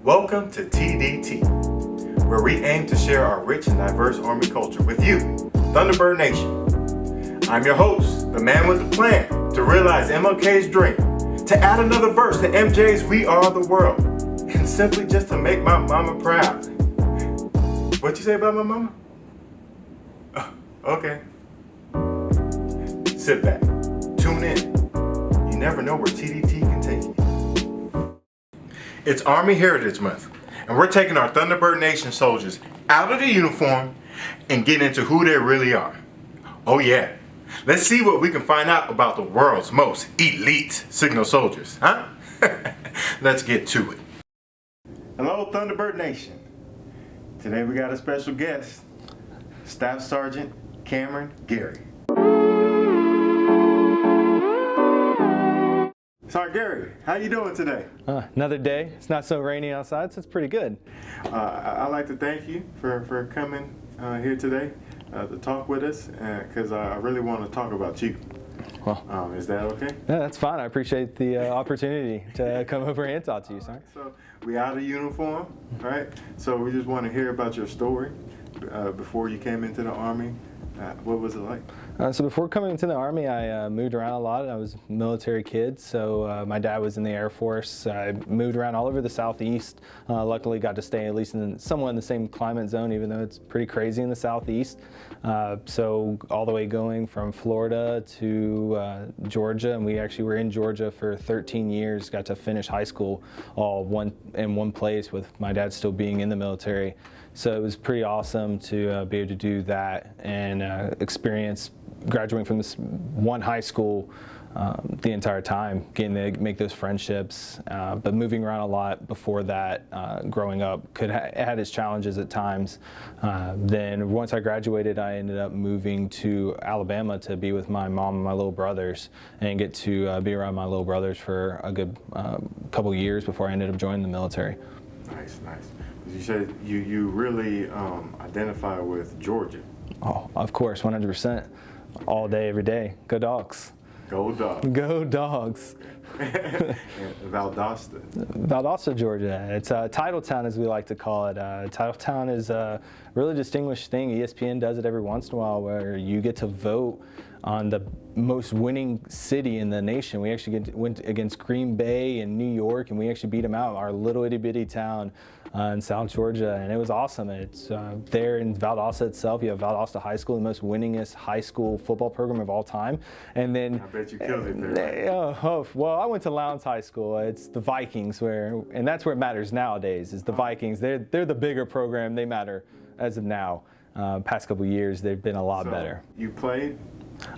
Welcome to TDT, where we aim to share our rich and diverse Army culture with you, Thunderbird Nation. I'm your host, the man with the plan to realize MLK's dream, to add another verse to MJ's We Are the World, and simply just to make my mama proud. What you say about my mama? Okay. Sit back, tune in. You never know where TDT can take you. It's Army Heritage Month, and we're taking our Thunderbird Nation soldiers out of the uniform and getting into who they really are. Oh yeah, let's see what we can find out about the world's most elite signal soldiers, huh? Let's get to it. Hello, Thunderbird Nation. Today we got a special guest, Staff Sergeant Cameron Gary. Sergeant Gary, how you doing today? Another day. It's not so rainy outside, so it's pretty good. I'd like to thank you for coming here today to talk with us, because I really want to talk about you. Well, is that okay? Yeah, that's fine. I appreciate the opportunity to come over and talk to you, sir. So we out of uniform, right? So we just want to hear about your story before you came into the Army. What was it like? So before coming into the Army, I moved around a lot. I was a military kid, so my dad was in the Air Force. I moved around all over the Southeast. Luckily got to stay at least somewhat in the same climate zone, even though it's pretty crazy in the Southeast. So all the way going from Florida to Georgia, and we actually were in Georgia for 13 years, got to finish high school all in one place with my dad still being in the military. So it was pretty awesome to be able to do that and experience graduating from this one high school the entire time, getting to make those friendships. But moving around a lot before that, growing up, it had its challenges at times. Then once I graduated, I ended up moving to Alabama to be with my mom and my little brothers and get to be around my little brothers for a good couple years before I ended up joining the military. Nice, nice. You said you really identify with Georgia. Oh, of course, 100%. All day, every day. Go Dogs. Go Dogs. Go Dogs. Valdosta. Valdosta, Georgia. It's Titletown, as we like to call it. Titletown is a really distinguished thing. ESPN does it every once in a while where you get to vote on the most winning city in the nation. We actually went against Green Bay and New York, and we actually beat them out. Our little itty bitty town in South Georgia, and it was awesome. It's there in Valdosta itself. You have Valdosta High School, the most winningest high school football program of all time. And then I bet you killed it there. Well, I went to Lowndes High School. It's the Vikings, and that's where it matters nowadays. Is the Vikings? They're the bigger program. They matter as of now. Past couple years, they've been a lot better. You played?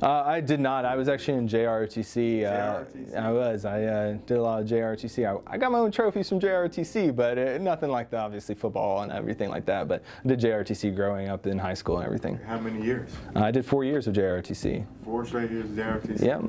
I did not. I was actually in JROTC. JROTC? I did a lot of JROTC. I got my own trophies from JROTC, but nothing like that, obviously football and everything like that. But I did JROTC growing up in high school and everything. How many years? I did 4 years of JROTC. 4 straight years of JROTC? Yep.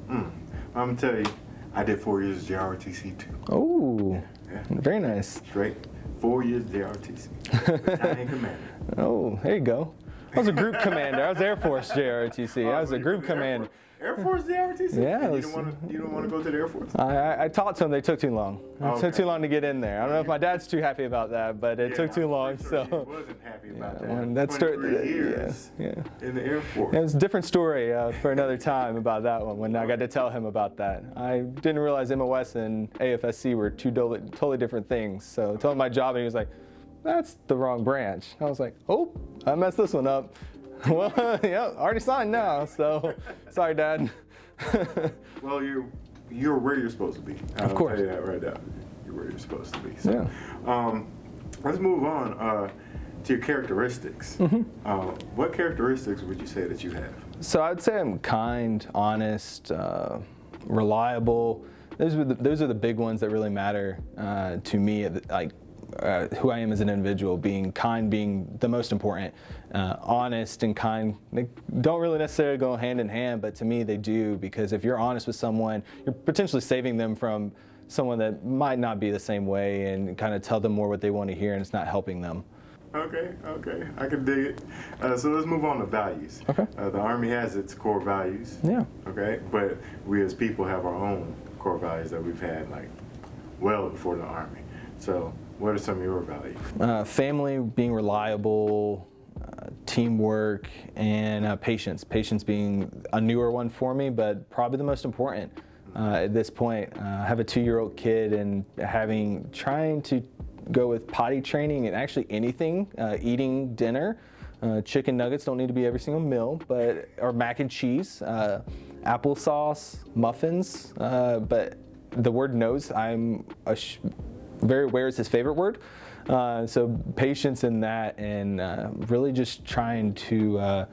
I'm going to tell you, I did 4 years of JROTC too. Oh, yeah. Very nice. Straight 4 years of JROTC. Battalion commander. Oh, there you go. I was a group commander. I was Air Force JROTC. I was a group commander. Air Force JROTC? Yeah. You don't want to go to the Air Force? I talked to them. They took too long. It took too long to get in there. I don't know if my dad's too happy about that, but it took too long. Sure so he wasn't happy about that. When that 23 years in the Air Force. It was a different story for another time about that one when I got to tell him about that. I didn't realize MOS and AFSC were two totally different things. So I told him my job, and he was like, "That's the wrong branch." I was like, "Oh, I messed this one up." Well, yeah, already signed now, so sorry, Dad. Well, you're where you're supposed to be. Of course. I'll tell you that right now. You're where you're supposed to be. So, yeah. Let's move on to your characteristics. What characteristics would you say that you have? So I'd say I'm kind, honest, reliable. Those are the big ones that really matter to me. Like. Who I am as an individual, being kind being the most important. Honest and kind, they don't really necessarily go hand in hand, but to me they do, because if you're honest with someone, you're potentially saving them from someone that might not be the same way, and kind of tell them more what they want to hear, and it's not helping them. Okay, I can dig it. So let's move on to values. Okay. The Army has its core values. Yeah. Okay, but we as people have our own core values that we've had like well before the Army. So What are some of your values? Family, being reliable, teamwork, and patience. Patience being a newer one for me, but probably the most important at this point. I have a 2-year-old kid, and trying to go with potty training and actually anything, eating dinner. Chicken nuggets don't need to be every single meal, or mac and cheese, applesauce, muffins. But the word knows, I'm very aware is his favorite word. So patience in that, and really just trying to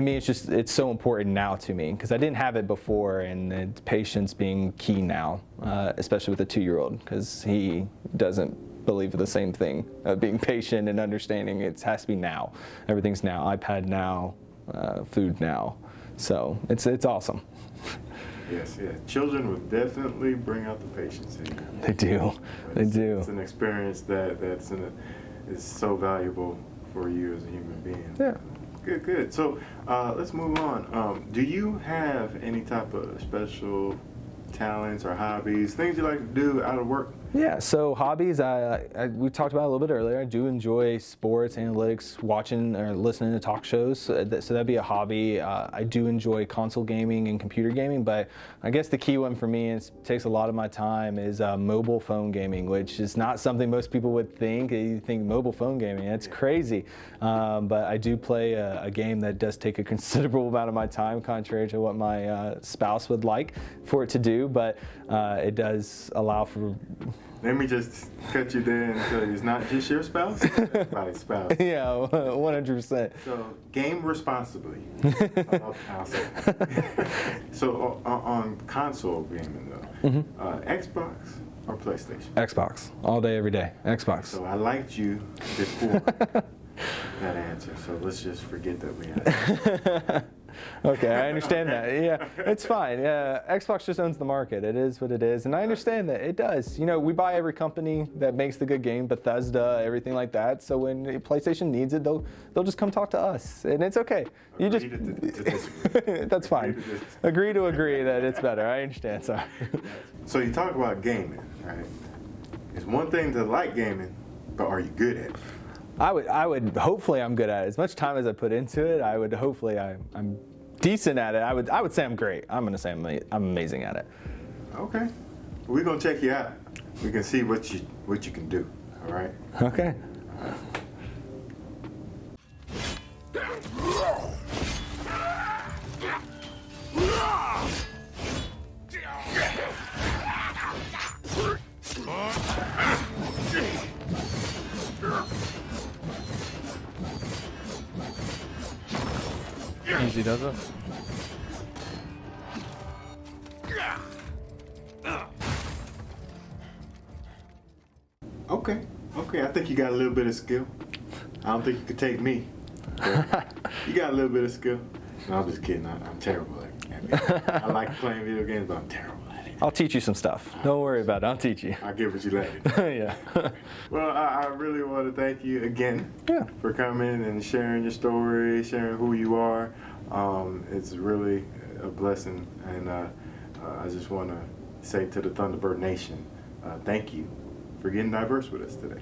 me, it's so important now to me, because I didn't have it before, and patience being key now, especially with a 2-year-old, because he doesn't believe the same thing, being patient and understanding it has to be now. Everything's now, iPad now, food now. So it's awesome. Yes, yeah. Children will definitely bring out the patience in you. They do. They do. It's an experience is so valuable for you as a human being. Yeah. Good. So let's move on. Do you have any type of special talents or hobbies, things you like to do out of work? Yeah, so hobbies, we talked about it a little bit earlier. I do enjoy sports, analytics, watching or listening to talk shows, so that'd be a hobby. I do enjoy console gaming and computer gaming, but I guess the key one for me takes a lot of my time is mobile phone gaming, which is not something most people would think. You think mobile phone gaming, that's crazy. But I do play a game that does take a considerable amount of my time, contrary to what my spouse would like for it to do, but it does allow for... Let me just cut you there and tell you, it's not just your spouse, it's everybody's spouse. Yeah, 100%. So, game responsibly. I'll say. So, on console gaming though, Xbox or PlayStation? Xbox, all day, every day, Xbox. So I liked you before that answer, so let's just forget that we had. Okay, I understand that. Yeah, it's fine. Xbox just owns the market. It is what it is, and I understand that it does. You know, we buy every company that makes the good game, Bethesda, everything like that. So when PlayStation needs it, they'll just come talk to us, and it's okay. You just that's fine. Agree to agree that it's better. I understand. Sorry. So you talk about gaming, right? It's one thing to like gaming, but are you good at it? I would hopefully I'm good at it. As much time as I put into it, I would hopefully I'm decent at it. I would say I'm great. I'm gonna say I'm amazing at it. Okay, we're gonna check you out. We can see what you can do. All right. Okay. All right. Easy does it. Okay, I think you got a little bit of skill. I don't think you could take me. You got a little bit of skill. No, I'm just kidding. I'm terrible at it. I like playing video games, but I'm terrible at it. I'll teach you some stuff. Don't worry about it. I'll teach you. I'll give what you like. Yeah. Well, I really want to thank you again for coming and sharing your story, sharing who you are. It's really a blessing, and I just want to say to the Thunderbird Nation, thank you for getting diverse with us today.